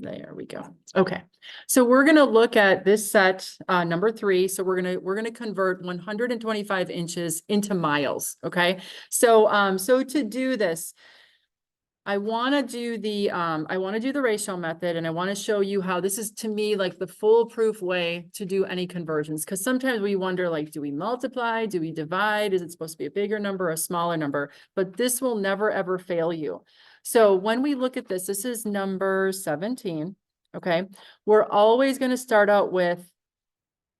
There we go. Okay. So we're going to look at this set, number 3. So we're going to convert 125 inches into miles. Okay. So, so to do this, I want to do the ratio method, and I want to show you how this is, to me, like the foolproof way to do any conversions. Because sometimes we wonder, like, do we multiply? Do we divide? Is it supposed to be a bigger number, a smaller number? But this will never, ever fail you. So when we look at this, this is number 17. Okay. We're always going to start out with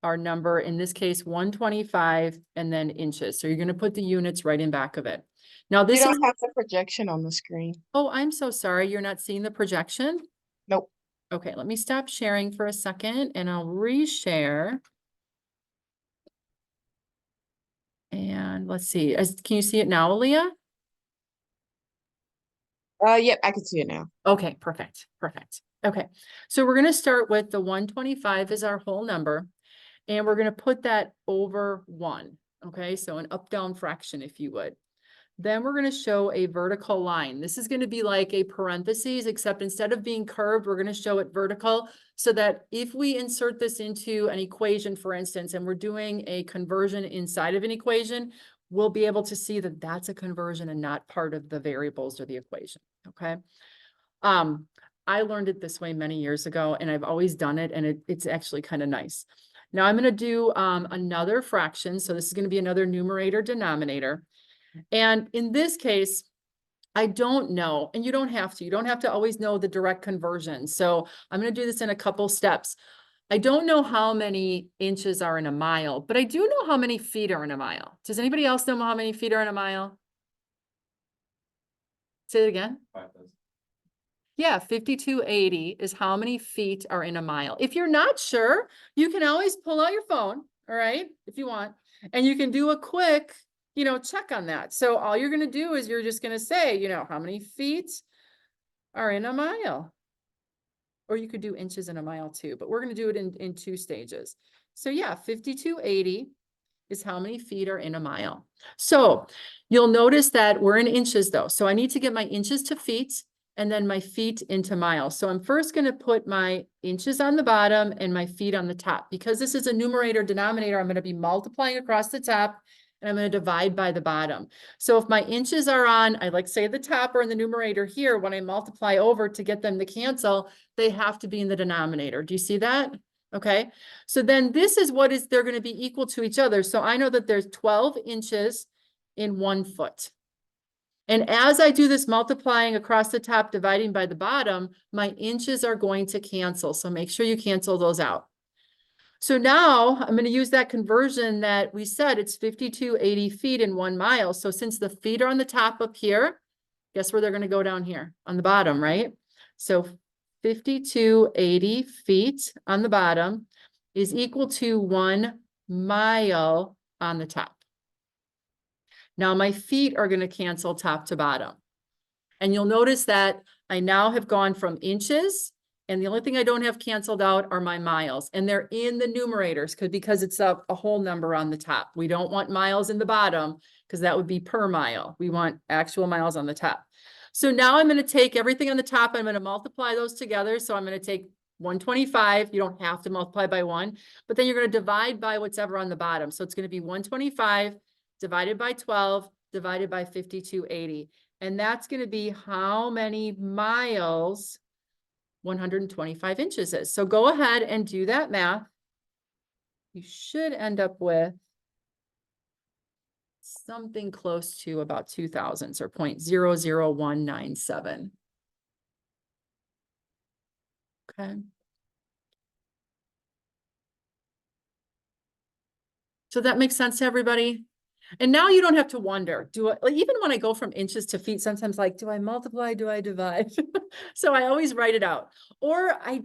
our number, in this case, 125, and then inches. So you're going to put the units right in back of it. Now We this is, don't have the projection on the screen. oh, I'm so sorry. You're not seeing the projection? Nope. Okay, let me stop sharing for a second and I'll reshare. And let's see, can you see it now, Aaliyah? Yep, I can see it now. Okay, perfect, perfect. Okay, so we're gonna start with the 125 is our whole number, and we're gonna put that over 1. Okay, so an up-down fraction, if you would. Then we're going to show a vertical line. This is going to be like a parentheses, except instead of being curved, we're going to show it vertical, so that if we insert this into an equation, for instance, and we're doing a conversion inside of an equation, we'll be able to see that that's a conversion and not part of the variables or the equation. Okay. I learned it this way many years ago, and I've always done it, and it's actually kind of nice. Now I'm going to do another fraction. So this is going to be another numerator denominator. And in this case, I don't know, and you don't have to always know the direct conversion. So I'm going to do this in a couple steps. I don't know how many inches are in a mile, but I do know how many feet are in a mile. Does anybody else know how many feet are in a mile? Say it again. 5,000. Yeah, 5280 is how many feet are in a mile. If you're not sure, you can always pull out your phone, all right, if you want, and you can do a quick, check on that. So all you're going to do is you're just going to say, how many feet are in a mile. Or you could do inches in a mile too, but we're going to do it in 2 stages. So yeah, 5280 is how many feet are in a mile. So you'll notice that we're in inches though. So I need to get my inches to feet and then my feet into miles. So I'm first going to put my inches on the bottom and my feet on the top. Because this is a numerator denominator, I'm going to be multiplying across the top, and I'm going to divide by the bottom. So if my inches are on, I like say the top or in the numerator here, when I multiply over to get them to cancel, they have to be in the denominator. Do you see that? Okay. So then this is they're going to be equal to each other. So I know that there's 12 inches in 1 foot. And as I do this multiplying across the top, dividing by the bottom, my inches are going to cancel. So make sure you cancel those out. So now I'm going to use that conversion that we said, it's 5280 feet in 1 mile. So since the feet are on the top up here, guess where they're going to go down here on the bottom, right? So 5280 feet on the bottom is equal to 1 mile on the top. Now my feet are going to cancel top to bottom. And you'll notice that I now have gone from inches, and the only thing I don't have canceled out are my miles, and they're in the numerators because it's a whole number on the top. We don't want miles in the bottom because that would be per mile. We want actual miles on the top. So now I'm going to take everything on the top. I'm going to multiply those together. So I'm going to take 125. You don't have to multiply by 1, but then you're going to divide by whatever on the bottom. So it's going to be 125 divided by 12 divided by 5280. And that's going to be how many miles 125 inches is. So go ahead and do that math. You should end up with something close to about 2,000, or 0.00197. Okay. So that makes sense to everybody? And now you don't have to wonder, even when I go from inches to feet, sometimes like, do I multiply? Do I divide? So I always write it out. Or I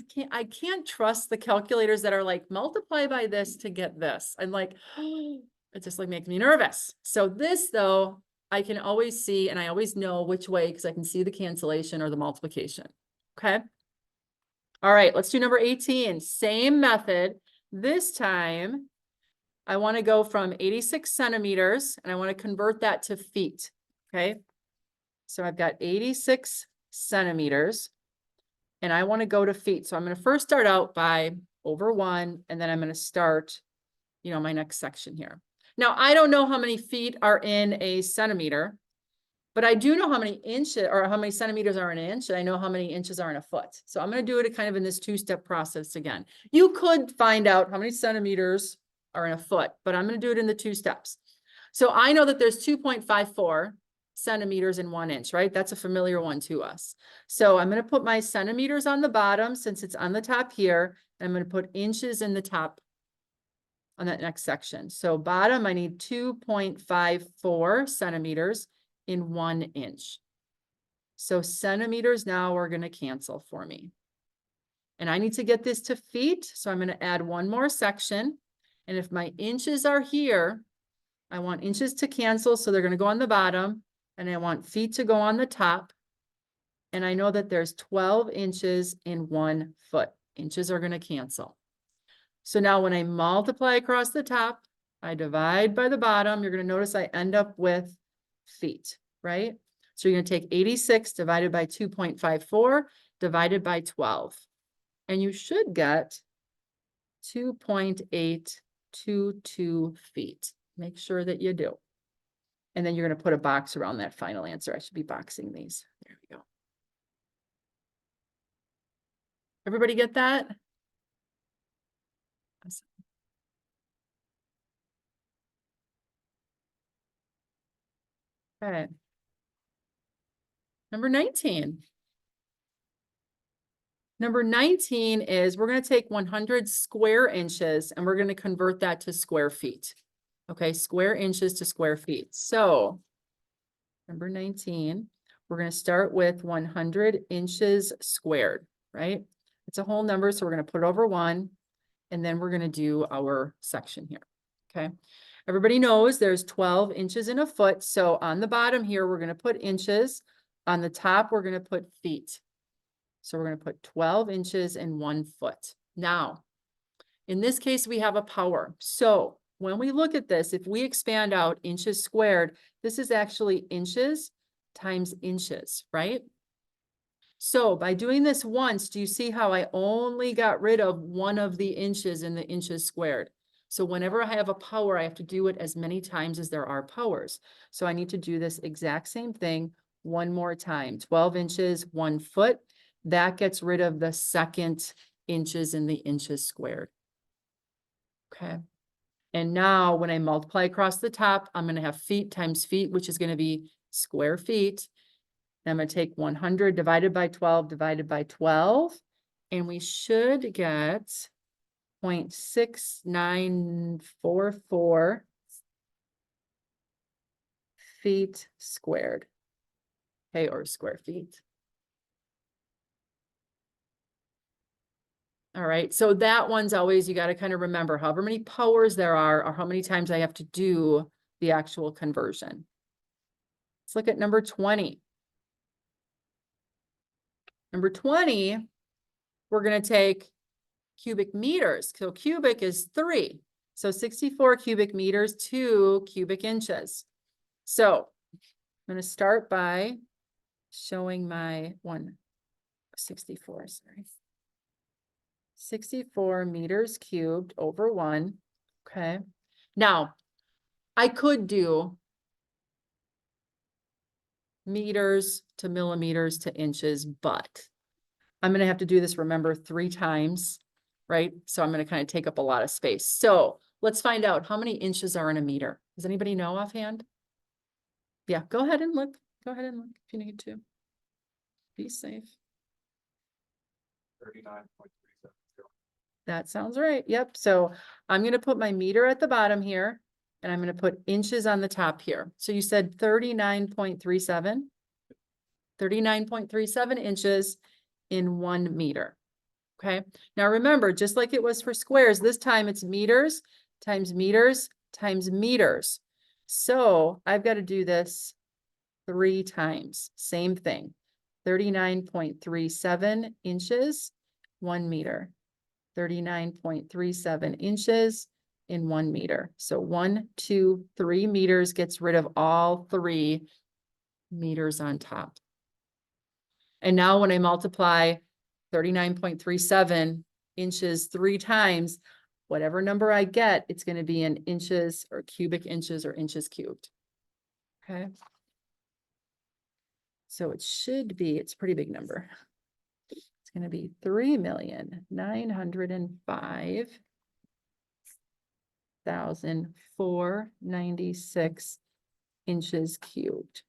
can't trust the calculators that are like, multiply by this to get this. I'm like, oh, it just like makes me nervous. So this though, I can always see, and I always know which way, because I can see the cancellation or the multiplication. Okay. All right, let's do number 18. Same method. This time, I want to go from 86 centimeters and I want to convert that to feet. Okay. So I've got 86 centimeters. and I want to go to feet. So I'm going to first start out by over 1, and then I'm going to start, you know, my next section here. Now, I don't know how many feet are in a centimeter, but I do know how many inches or how many centimeters are in an inch. And I know how many inches are in a foot. So I'm going to do it kind of in this 2-step process again. You could find out how many centimeters are in a foot, but I'm going to do it in the 2 steps. So I know that there's 2.54 centimeters in 1 inch, right? That's a familiar one to us. So I'm going to put my centimeters on the bottom since it's on the top here. And I'm going to put inches in the top on that next section. So bottom, I need 2.54 centimeters in 1 inch. So centimeters now are going to cancel for me. And I need to get this to feet. So I'm going to add one more section. And if my inches are here, I want inches to cancel. So they're going to go on the bottom, and I want feet to go on the top. And I know that there's 12 inches in 1 foot. Inches are going to cancel. So now when I multiply across the top, I divide by the bottom, you're going to notice I end up with feet, right? So you're going to take 86 divided by 2.54 divided by 12. And you should get 2.822 feet. Make sure that you do. And then you're going to put a box around that final answer. I should be boxing these. There we go. Everybody get that? Awesome. Okay. Number 19. Number 19 is we're going to take 100 square inches and we're going to convert that to square feet. Okay, square inches to square feet. So number 19, we're going to start with 100 inches squared, right? It's a whole number, so we're going to put it over 1, and then we're going to do our section here. Okay, everybody knows there's 12 inches in a foot. So on the bottom here, we're going to put inches. On the top, we're going to put feet. So we're going to put 12 inches in 1 foot. Now, in this case, we have a power. So when we look at this, if we expand out inches squared, this is actually inches times inches, right? So by doing this once, do you see how I only got rid of one of the inches in the inches squared? So whenever I have a power, I have to do it as many times as there are powers. So I need to do this exact same thing one more time. 12 inches, 1 foot. That gets rid of the second inches in the inches squared. Okay. And now when I multiply across the top, I'm going to have feet times feet, which is going to be square feet. And I'm going to take 100 divided by 12 divided by 12. And we should get 0.6944 feet squared. Okay, or square feet. All right, so that one's always, you got to kind of remember however many powers there are or how many times I have to do the actual conversion. Let's look at number 20. Number 20, we're going to take cubic meters. So cubic is 3. So 64 cubic meters, 2 cubic inches. So I'm going to start by showing my 164, sorry. 64 meters cubed over 1. Okay. Now, I could do meters to millimeters to inches, but I'm going to have to do this, remember, 3 times, right? So I'm going to kind of take up a lot of space. So let's find out how many inches are in a meter. Does anybody know offhand? Yeah, go ahead and look. Go ahead and look if you need to. Be safe. 39.370. That sounds right. Yep. So I'm going to put my meter at the bottom here, and I'm going to put inches on the top here. So you said 39.37. 39.37 inches in 1 meter. Okay. Now remember, just like it was for squares, this time it's meters times meters times meters. So I've got to do this 3 times. Same thing. 39.37 inches, 1 meter. 39.37 inches in 1 meter. So 1, 2, 3 meters gets rid of all 3 meters on top. And now when I multiply 39.37 inches 3 times. Whatever number I get, it's going to be in inches or cubic inches or inches cubed. Okay. So it should be, it's a pretty big number. It's going to be 3,905,496 inches cubed.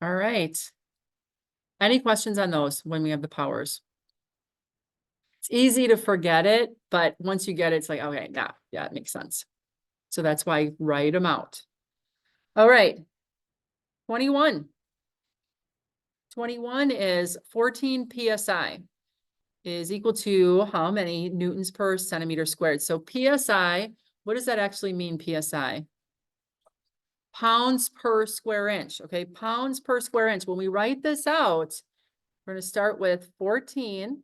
All right. Any questions on those when we have the powers? It's easy to forget it, but once you get it, it's like, okay, yeah, it makes sense. So that's why I write them out. All right. 21. 21 is 14 PSI is equal to how many newtons per centimeter squared? So PSI, what does that actually mean, PSI? Pounds per square inch, okay? Pounds per square inch. When we write this out, we're going to start with 14,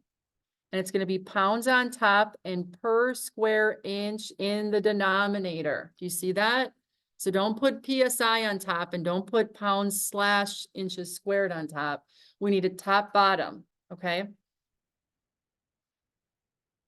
and it's going to be pounds on top and per square inch in the denominator. Do you see that? So don't put PSI on top and don't put pounds / inches squared on top. We need a top bottom, okay?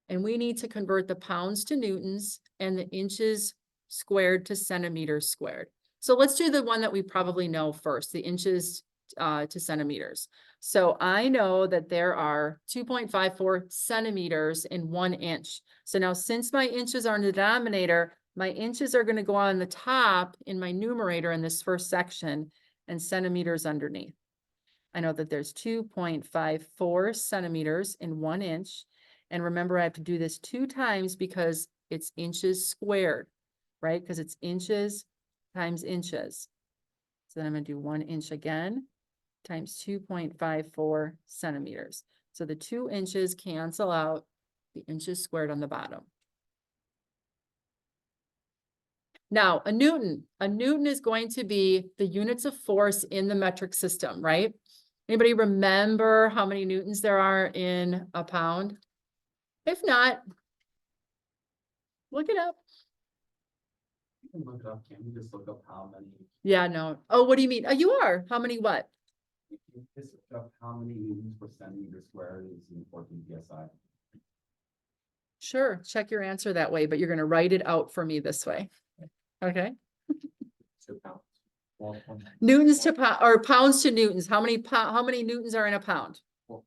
And we need to convert the pounds to newtons and the inches squared to centimeters squared. So let's do the one that we probably know first, the inches to centimeters. So I know that there are 2.54 centimeters in 1 inch. So now since my inches are in the denominator, my inches are going to go on the top in my numerator in this first section and centimeters underneath. I know that there's 2.54 centimeters in 1 inch. And remember, I have to do this 2 times because it's inches squared, right? Because it's inches times inches. So then I'm going to do 1 inch again times 2.54 centimeters. So the 2 inches cancel out the inches squared on the bottom. Now, a Newton is going to be the units of force in the metric system, right? Anybody remember how many newtons there are in a pound? If not, look it up. You can look it up. Can you just look up how many? Yeah, no. Oh, what do you mean? Oh, you are. How many what? You can just look up how many newtons per centimeter squared is in 14 psi. Sure, check your answer that way, but you're going to write it out for me this way. Okay. So pounds. Well, Newtons to pound or pounds to newtons. How many newtons are in a pound? Well.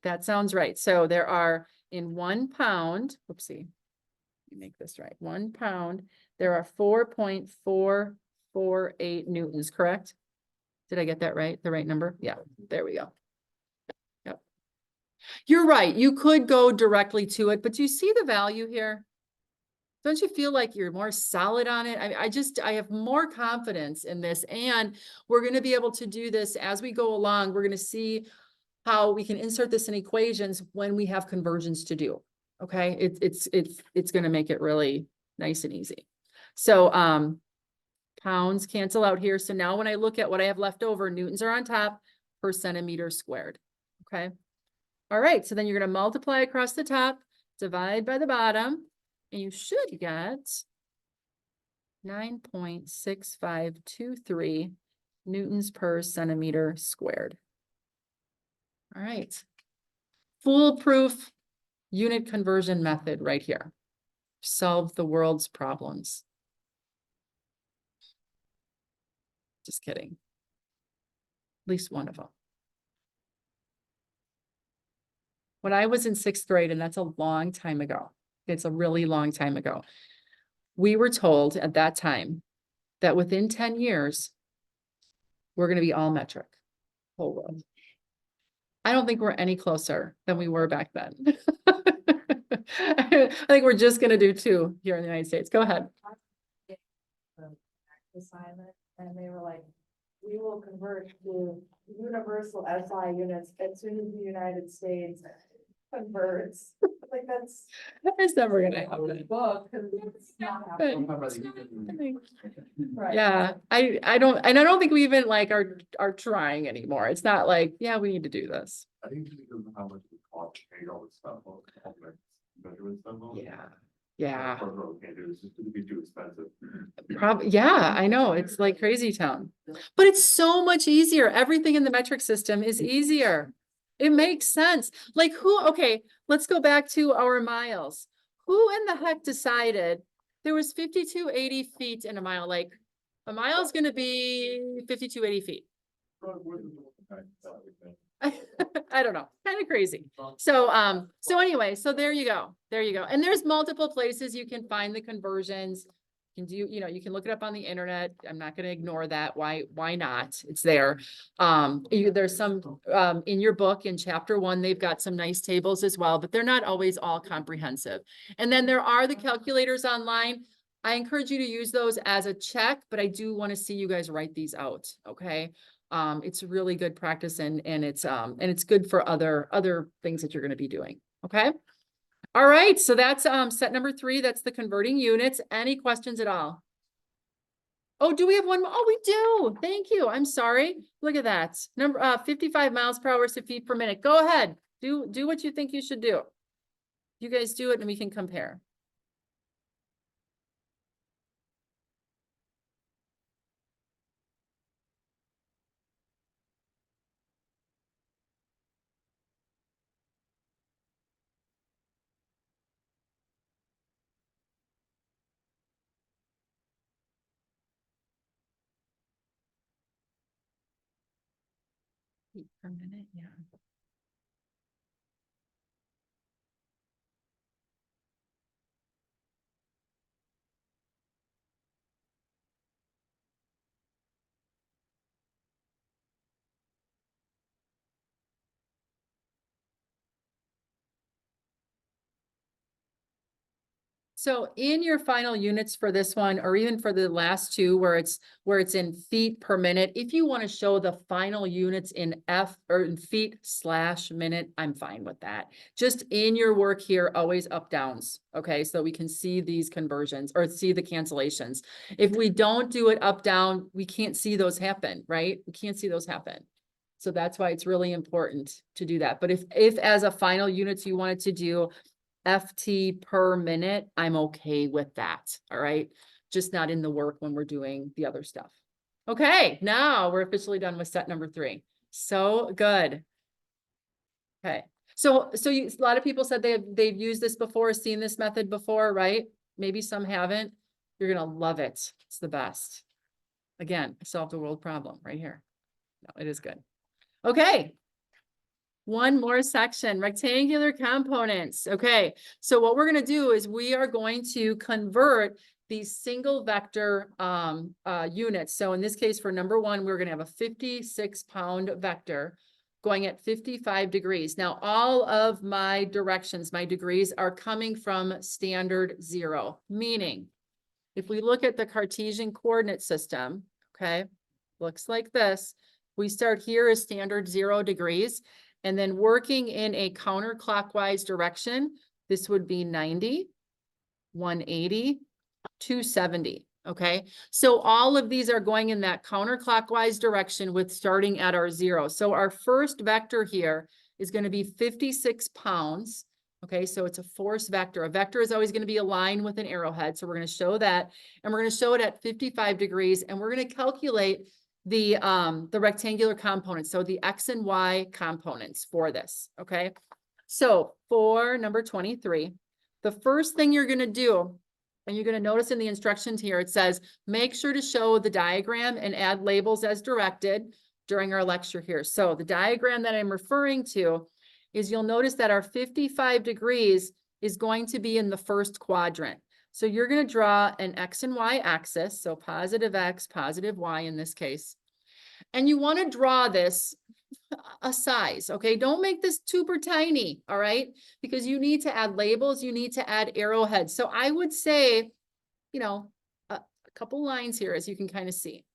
That sounds right. So there are in 1 pound, oopsie, let me make this right. 1 pound, there are 4.448 newtons, correct? Did I get that right? The right number? Yeah, there we go. Yep. You're right. You could go directly to it, but do you see the value here? Don't you feel like you're more solid on it? I have more confidence in this, and we're going to be able to do this as we go along. We're going to see how we can insert this in equations when we have conversions to do. Okay, it's going to make it really nice and easy. So pounds cancel out here. So now when I look at what I have left over, newtons are on top per centimeter squared. Okay. All right. So then you're going to multiply across the top, divide by the bottom, and you should get 9.6523 newtons per centimeter squared. All right. Foolproof unit conversion method right here. Solve the world's problems. Just kidding. At least one of them. When I was in 6th grade, and that's a long time ago, it's a really long time ago, we were told at that time that within 10 years, we're going to be all metric, whole world. I don't think we're any closer than we were back then. I think we're just going to do 2 here in the United States. Go ahead. Assignment, and they were like, we will convert to universal SI units as soon as the United States converts. like that's. It's never gonna happen. Book, 'cause it's not But happening. it's not happening. Right. Yeah, I don't think we even like are trying anymore. It's not like, yeah, we need to do this. I think it's because of how much it costs to pay all this stuff, all the measurement stuff. Yeah. PracProbs can't do it, it's just gonna be too expensive. Yeah, I know. It's like crazy town. But it's so much easier. Everything in the metric system is easier. It makes sense. Like okay, let's go back to our miles. Who in the heck decided there was 5280 feet in a mile? Like a mile is gonna be 5280 feet. I don't know, kind of crazy. So anyway, so there you go. There you go. And there's multiple places you can find the conversions. You can do, you can look it up on the internet. I'm not going to ignore that. Why not? It's there. There's some, in your book in chapter 1, they've got some nice tables as well, but they're not always all comprehensive. And then there are the calculators online. I encourage you to use those as a check, but I do want to see you guys write these out. Okay. It's really good practice and it's good for other things that you're going to be doing. Okay. All right. So that's set number 3. That's the converting units. Any questions at all? Oh, do we have one more? Oh, we do. Thank you. I'm sorry. Look at that. Number 55 miles per hour to feet per minute. Go ahead. Do what you think you should do. You guys do it and we can compare. Feet per minute, yeah. So in your final units for this one, or even for the last two where it's in feet per minute, if you want to show the final units in in feet/minute, I'm fine with that. Just in your work here, always up downs. Okay, so we can see these conversions or see the cancellations. If we don't do it up down, we can't see those happen, right? We can't see those happen. So that's why it's really important to do that. But if as a final units you wanted to do FT per minute, I'm okay with that. All right. Just not in the work when we're doing the other stuff. Okay. Now we're officially done with set number 3. So good. Okay. So a lot of people said they've used this before, seen this method before, right? Maybe some haven't. You're going to love it. It's the best. Again, I solved a world problem right here. No, it is good. Okay. One more section, rectangular components. Okay, so what we're going to do is we are going to convert these single vector units. So in this case, for number 1, we're going to have a 56-pound vector going at 55 degrees. Now, all of my directions, my degrees are coming from standard 0, meaning if we look at the Cartesian coordinate system, okay, looks like this. We start here as standard 0 degrees. And then working in a counterclockwise direction, this would be 90, 180, 270. Okay. So all of these are going in that counterclockwise direction with starting at our 0. So our first vector here is going to be 56 pounds. Okay. So it's a force vector. A vector is always going to be aligned with an arrowhead. So we're going to show that, and we're going to show it at 55 degrees, and we're going to calculate the rectangular components. So the X and Y components for this. Okay. So for number 23, the first thing you're going to do, and you're going to notice in the instructions here, it says, make sure to show the diagram and add labels as directed during our lecture here. So the diagram that I'm referring to is, you'll notice that our 55 degrees is going to be in the first quadrant. So you're going to draw an X and Y axis. So positive X, positive Y in this case. And you want to draw this a size. Okay. Don't make this super tiny. All right. Because you need to add labels. You need to add arrowheads. So I would say, a couple lines here, as you can kind of see.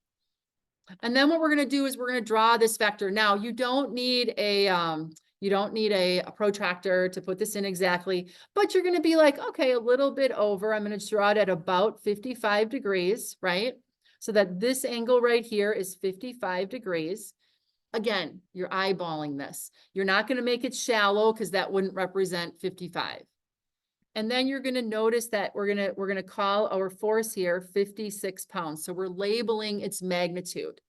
And then what we're going to do is we're going to draw this vector. Now you don't need a You don't need a protractor to put this in exactly, but you're gonna be like, okay, a little bit over. I'm gonna draw it at about 55 degrees, right? So that this angle right here is 55 degrees. Again, you're eyeballing this. You're not gonna make it shallow because that wouldn't represent 55. And then you're gonna notice that we're gonna call our force here 56 pounds. So we're labeling its magnitude,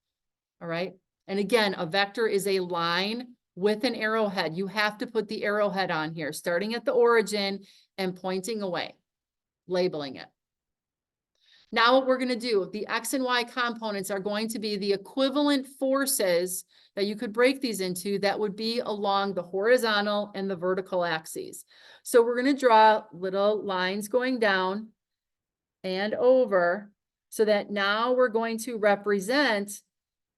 all right? And again, a vector is a line with an arrowhead. You have to put the arrowhead on here, starting at the origin and pointing away, labeling it. Now what we're gonna do, the X and Y components are going to be the equivalent forces that you could break these into that would be along the horizontal and the vertical axes. So we're gonna draw little lines going down and over so that now we're going to represent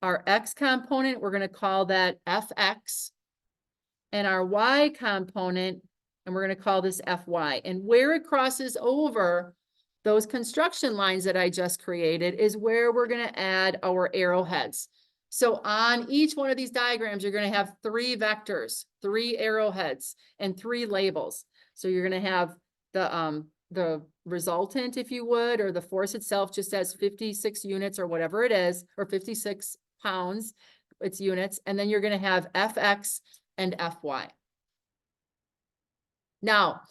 our X component. We're gonna call that Fx, and our Y component, and we're gonna call this Fy. And where it crosses over those construction lines that I just created is where we're gonna add our arrowheads. So on each one of these diagrams, you're gonna have 3 vectors, 3 arrowheads, and 3 labels. So you're gonna have the resultant, if you would, or the force itself just as 56 units or whatever it is, or 56 pounds, it's units. And then you're gonna have Fx and Fy. Now,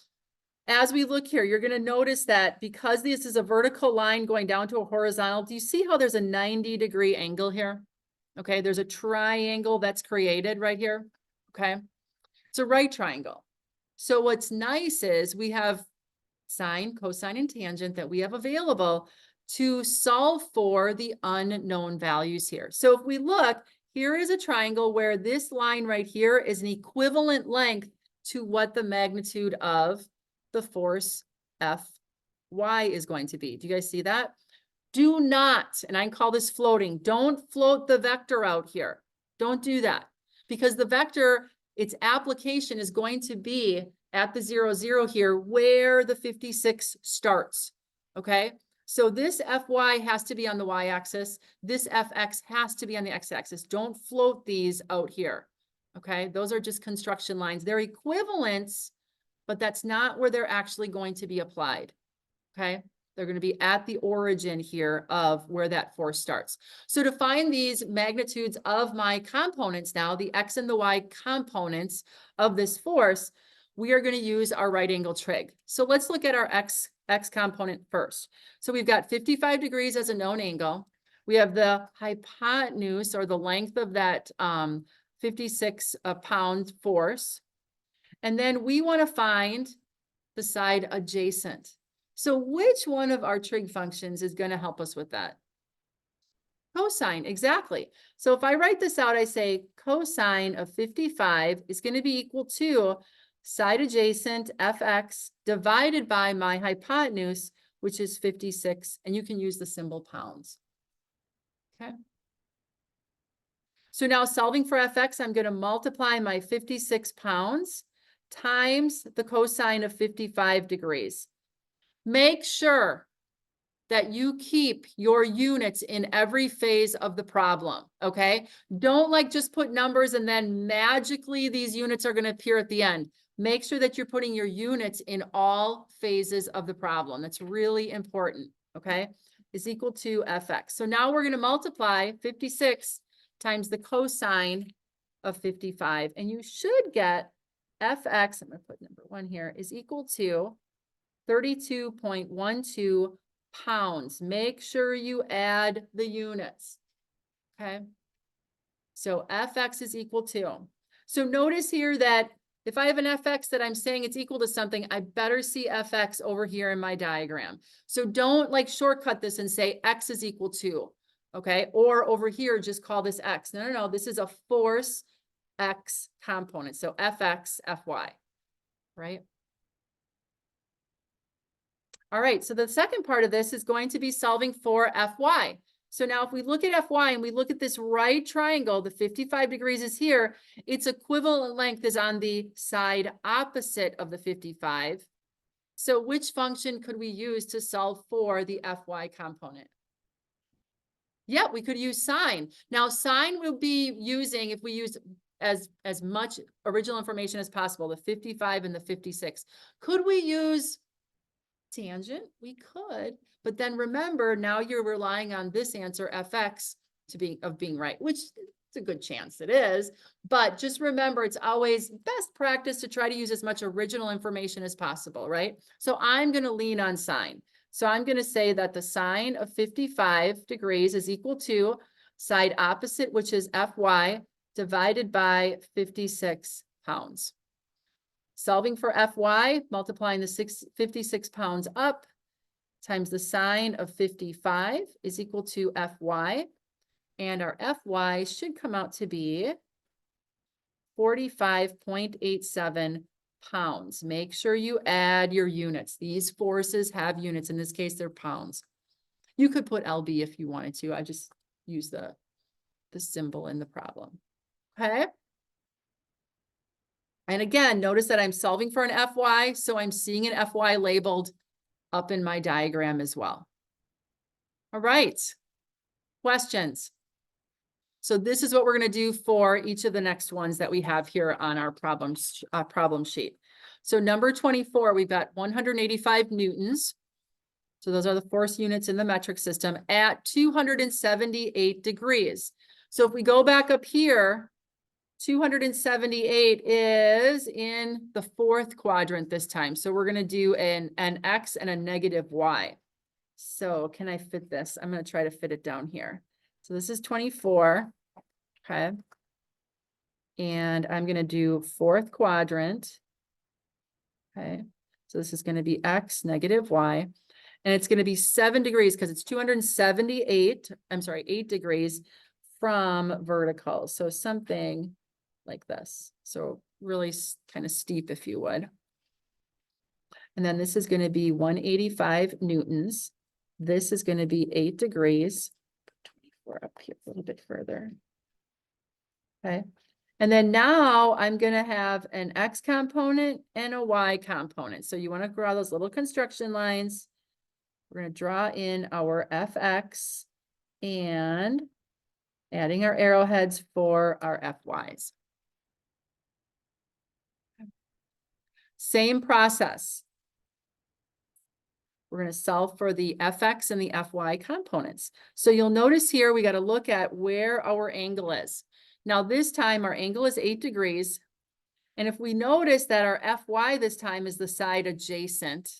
as we look here, you're gonna notice that because this is a vertical line going down to a horizontal, do you see how there's a 90-degree angle here? Okay, there's a triangle that's created right here, okay? It's a right triangle. So what's nice is we have sine, cosine, and tangent that we have available to solve for the unknown values here. So if we look, here is a triangle where this line right here is an equivalent length to what the magnitude of the force Fy is going to be. Do you guys see that? Do not, and I can call this floating, don't float the vector out here. Don't do that, because the vector, its application is going to be at the 0, 0 here where the 56 starts, okay? So this Fy has to be on the y-axis. This Fx has to be on the x-axis. Don't float these out here, okay? Those are just construction lines. They're equivalents, but that's not where they're actually going to be applied, okay? They're going to be at the origin here of where that force starts. So to find these magnitudes of my components now, the X and the Y components of this force, we are going to use our right angle trig. So let's look at our X component first. So we've got 55 degrees as a known angle. We have the hypotenuse, or the length of that 56 pound force. And then we want to find the side adjacent. So which one of our trig functions is going to help us with that? Cosine, exactly. So if I write this out, I say cosine of 55 is going to be equal to side adjacent Fx divided by my hypotenuse, which is 56, and you can use the symbol pounds. Okay. So now solving for Fx, I'm going to multiply my 56 pounds times the cosine of 55 degrees. Make sure that you keep your units in every phase of the problem, okay? Don't like just put numbers and then magically these units are going to appear at the end. Make sure that you're putting your units in all phases of the problem. That's really important, okay? Is equal to Fx. So now we're going to multiply 56 times the cosine of 55, and you should get Fx, I'm going to put number 1 here, is equal to 32.12 pounds. Make sure you add the units, okay? So Fx is equal to. So notice here that if I have an Fx that I'm saying it's equal to something, I better see Fx over here in my diagram. So don't like shortcut this and say X is equal to, okay? Or over here, just call this X. No, no, no, this is a force X component. So Fx, Fy, right? All right, so the second part of this is going to be solving for Fy. So now if we look at Fy and we look at this right triangle, the 55 degrees is here, its equivalent length is on the side opposite of the 55. So which function could we use to solve for the Fy component? Yeah, we could use sine. Now sine will be using, if we use as much original information as possible, the 55 and the 56. Could we use tangent? We could, but then remember, now you're relying on this answer, fx, being right, which it's a good chance it is, but just remember, it's always best practice to try to use as much original information as possible, right? So I'm going to lean on sine. So I'm going to say that the sine of 55 degrees is equal to side opposite, which is Fy, divided by 56 pounds. Solving for Fy, multiplying the 56 pounds up times the sine of 55 is equal to Fy. And our Fy should come out to be 45.87 pounds. Make sure you add your units. These forces have units. In this case, they're pounds. You could put LB if you wanted to. I just use the symbol in the problem. Okay. And again, notice that I'm solving for an Fy, so I'm seeing an Fy labeled up in my diagram as well. All right. Questions? So this is what we're going to do for each of the next ones that we have here on our problem sheet. So number 24, we've got 185 newtons. So those are the force units in the metric system at 278 degrees. So if we go back up here, 278 is in the fourth quadrant this time. So we're going to do an X and a negative Y. So can I fit this? I'm going to try to fit it down here. So this is 24. Okay. And I'm going to do fourth quadrant. Okay. So this is going to be X, negative Y. And it's going to be 7 degrees because it's 278, I'm sorry, 8 degrees from vertical. So something like this. So really kind of steep, if you would. And then this is going to be 185 newtons. This is going to be 8 degrees. 24 up here a little bit further. Okay. And then now I'm going to have an X component and a Y component. So you want to draw those little construction lines. We're going to draw in our FX and adding our arrowheads for our FYs. Same process. We're going to solve for the FX and the FY components. So you'll notice here, we got to look at where our angle is. Now this time our angle is 8 degrees. And if we notice that our FY this time is the side adjacent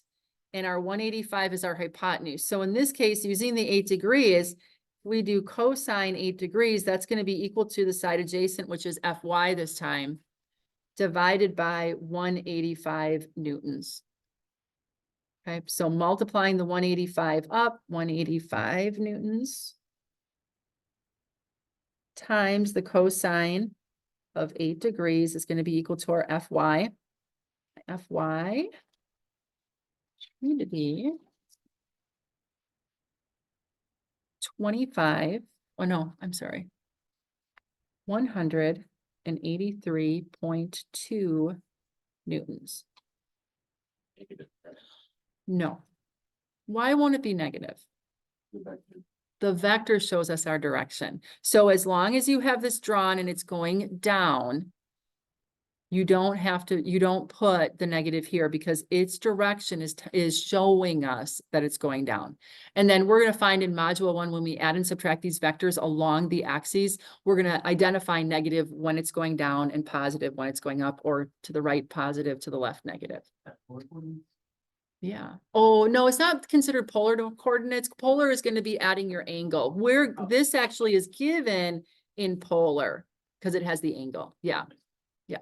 and our 185 is our hypotenuse. So in this case, using the 8 degrees, we do cosine 8 degrees, that's going to be equal to the side adjacent, which is FY this time, divided by 185 newtons. Okay, so multiplying the 185 up, 185 newtons times the cosine of 8 degrees is going to be equal to our Fy. Fy need to be 25. Oh no, I'm sorry. 183.2 newtons. No. Why won't it be negative? The vector shows us our direction. So as long as you have this drawn and it's going down, you don't put the negative here because its direction is showing us that it's going down. And then we're going to find in module 1, when we add and subtract these vectors along the axes, we're going to identify negative when it's going down and positive when it's going up, or to the right positive, to the left negative. Yeah. Oh, no, it's not considered polar coordinates. Polar is going to be adding your angle. Where this actually is given in polar because it has the angle. Yeah. Yeah.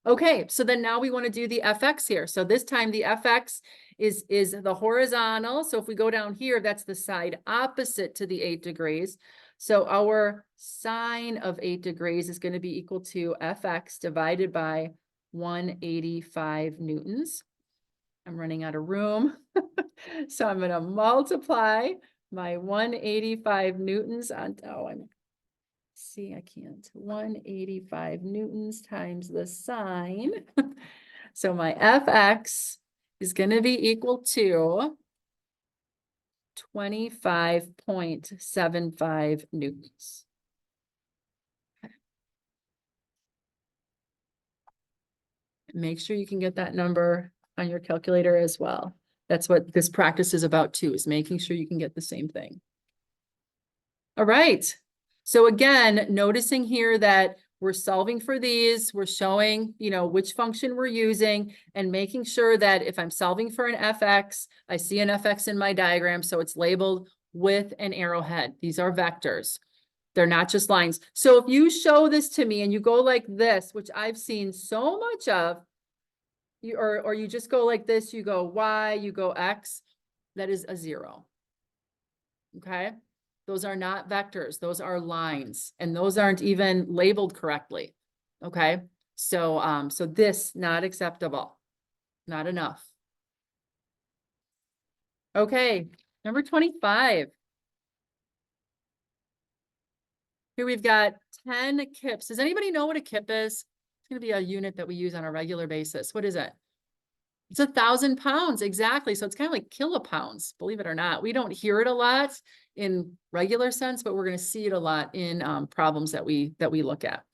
Okay. So then now we want to do the FX here. So this time the FX is the horizontal. So if we go down here, that's the side opposite to the 8 degrees. So our sine of 8 degrees is going to be equal to FX divided by 185 newtons. I'm running out of room. So I'm going to multiply my 185 newtons on, I can't. 185 newtons times the sine. So my FX is going to be equal to 25.75 newtons. Make sure you can get that number on your calculator as well. That's what this practice is about too, is making sure you can get the same thing. All right. So again, noticing here that we're solving for these, we're showing, which function we're using and making sure that if I'm solving for an fx, I see an fx in my diagram, so it's labeled with an arrowhead. These are vectors. They're not just lines. So if you show this to me and you go like this, which I've seen so much of, or you just go like this, you go y, you go x, that is a 0. Okay? Those are not vectors, those are lines, and those aren't even labeled correctly. Okay? So so this not acceptable. Not enough. Okay, number 25. Here we've got 10 kips. Does anybody know what a kip is? It's going to be a unit that we use on a regular basis. What is it? It's 1,000 pounds, exactly. So it's kind of like kilopounds, believe it or not. We don't hear it a lot in regular sense, but we're going to see it a lot in problems that we look at.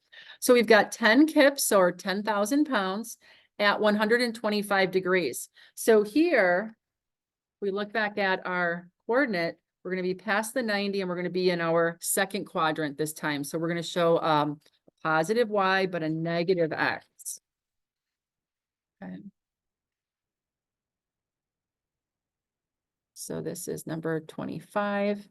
So we've got 10 kips or 10,000 pounds at 125 degrees. So here, we look back at our coordinate, we're going to be past the 90 and we're going to be in our second quadrant this time. So we're going to show a positive y, but a negative x. Okay. So this is number 25,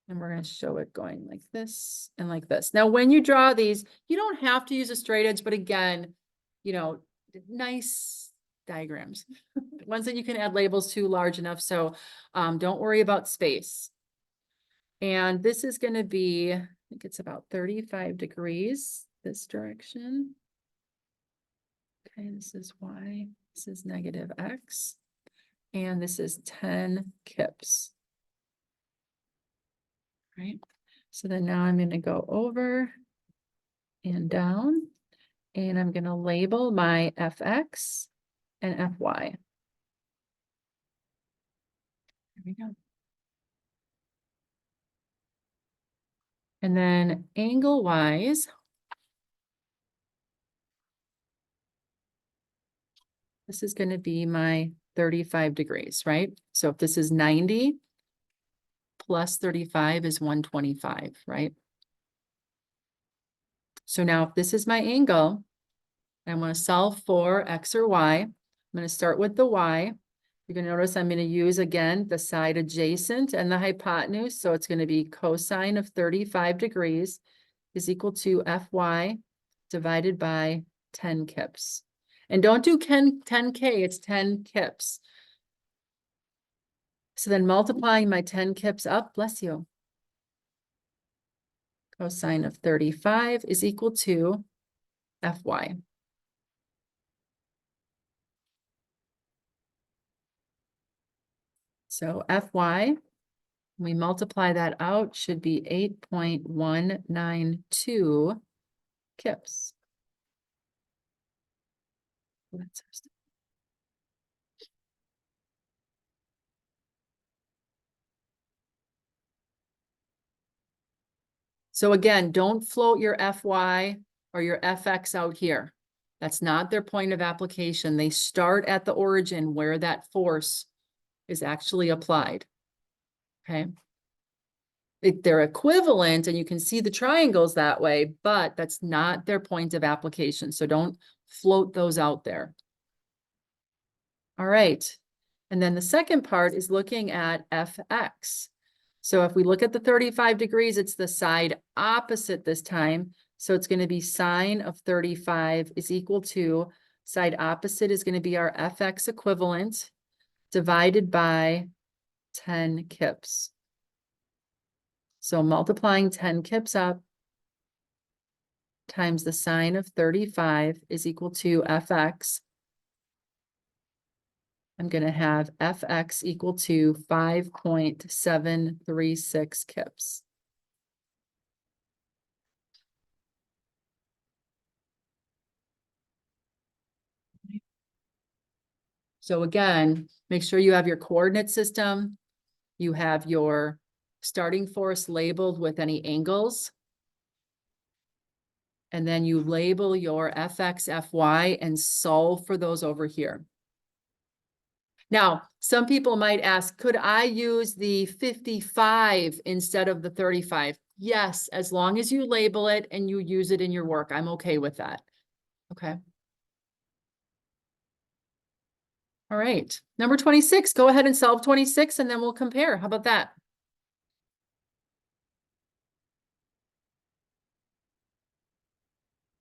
and we're going to show it going like this and like this. Now, when you draw these, you don't have to use a straight edge, but again, nice diagrams, ones that you can add labels to large enough. So don't worry about space. And this is going to be, I think it's about 35 degrees this direction. Okay, this is y, this is negative x. And this is 10 kips. Right. So then now I'm going to go over and down, and I'm going to label my fx and fy. There we go. And then angle wise, this is going to be my 35 degrees, right? So if this is 90 plus 35 is 125, right? So now if this is my angle, I want to solve for x or y. I'm going to start with the y. You're going to notice I'm going to use, again, the side adjacent and the hypotenuse. So it's going to be cosine of 35 degrees is equal to fy divided by 10 kips. And don't do 10K, it's 10 kips. So then multiplying my 10 kips up, bless you. Cosine of 35 is equal to fy. So fy, we multiply that out, should be 8.192 kips. So again, don't float your fy or your fx out here. That's not their point of application. They start at the origin where that force is actually applied. Okay. They're equivalent and you can see the triangles that way, but that's not their point of application. So don't float those out there. All right. And then the second part is looking at fx. So if we look at the 35 degrees, it's the side opposite this time. So it's going to be sine of 35 is equal to, side opposite is going to be our fx equivalent divided by 10 kips. So multiplying 10 kips up times the sine of 35 is equal to fx. I'm going to have fx equal to 5.736 kips. So again, make sure you have your coordinate system. You have your starting force labeled with any angles. And then you label your FX, FY and solve for those over here. Now, some people might ask, could I use the 55 instead of the 35? Yes, as long as you label it and you use it in your work, I'm okay with that. Okay. All right, number 26, go ahead and solve 26 and then we'll compare. How about that?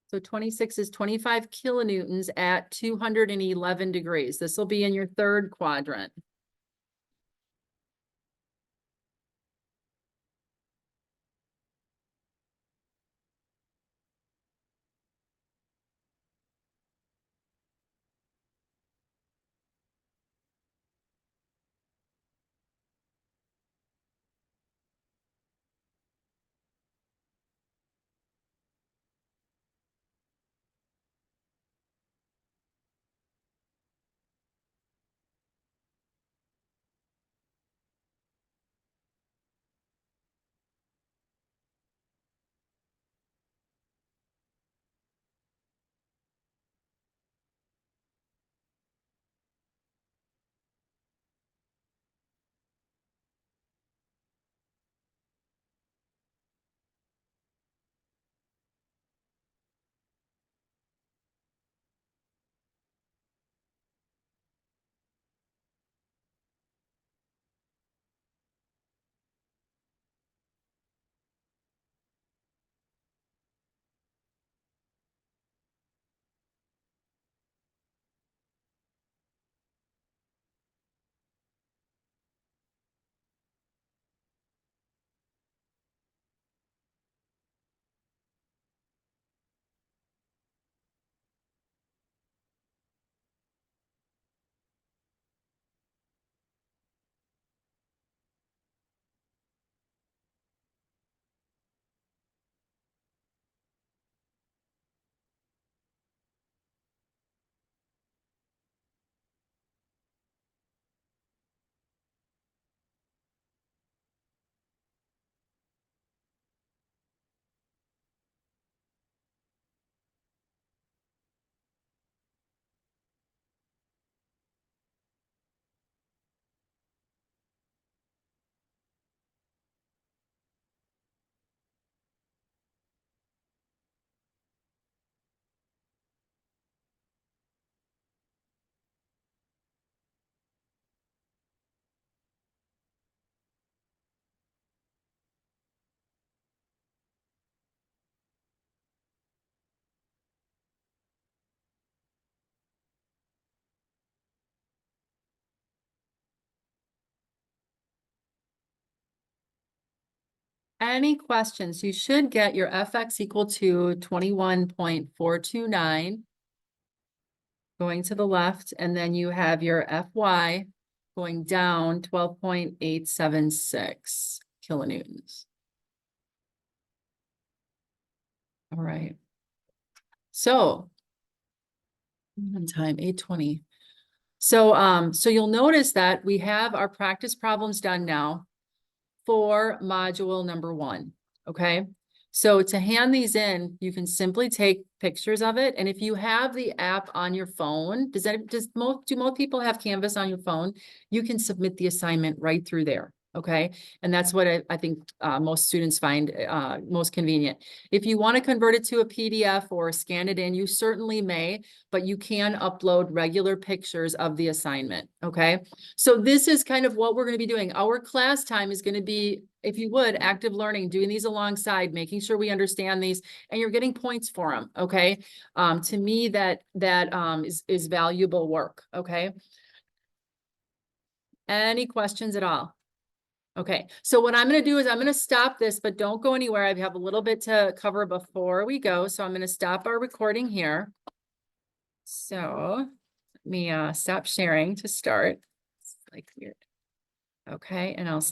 So 26 is 25 kilonewtons at 211 degrees. This will be in your third quadrant. Any questions? You should get your FX equal to 21.429 going to the left, and then you have your FY going down 12.876 kilonewtons. All right. So time 8:20. So you'll notice that we have our practice problems done now for module number 1, okay? So to hand these in, you can simply take pictures of it. And if you have the app on your phone, do most people have Canvas on your phone? You can submit the assignment right through there, okay? And that's what I think most students find most convenient. If you want to convert it to a PDF or scan it in, you certainly may, but you can upload regular pictures of the assignment, okay? So this is kind of what we're going to be doing. Our class time is going to be, if you would, active learning, doing these alongside, making sure we understand these, and you're getting points for them, okay? To me, that is valuable work, okay? Any questions at all? Okay, so what I'm going to do is I'm going to stop this, but don't go anywhere. I have a little bit to cover before we go. So I'm going to stop our recording here. So let me stop sharing to start. It's like weird. Okay, and I'll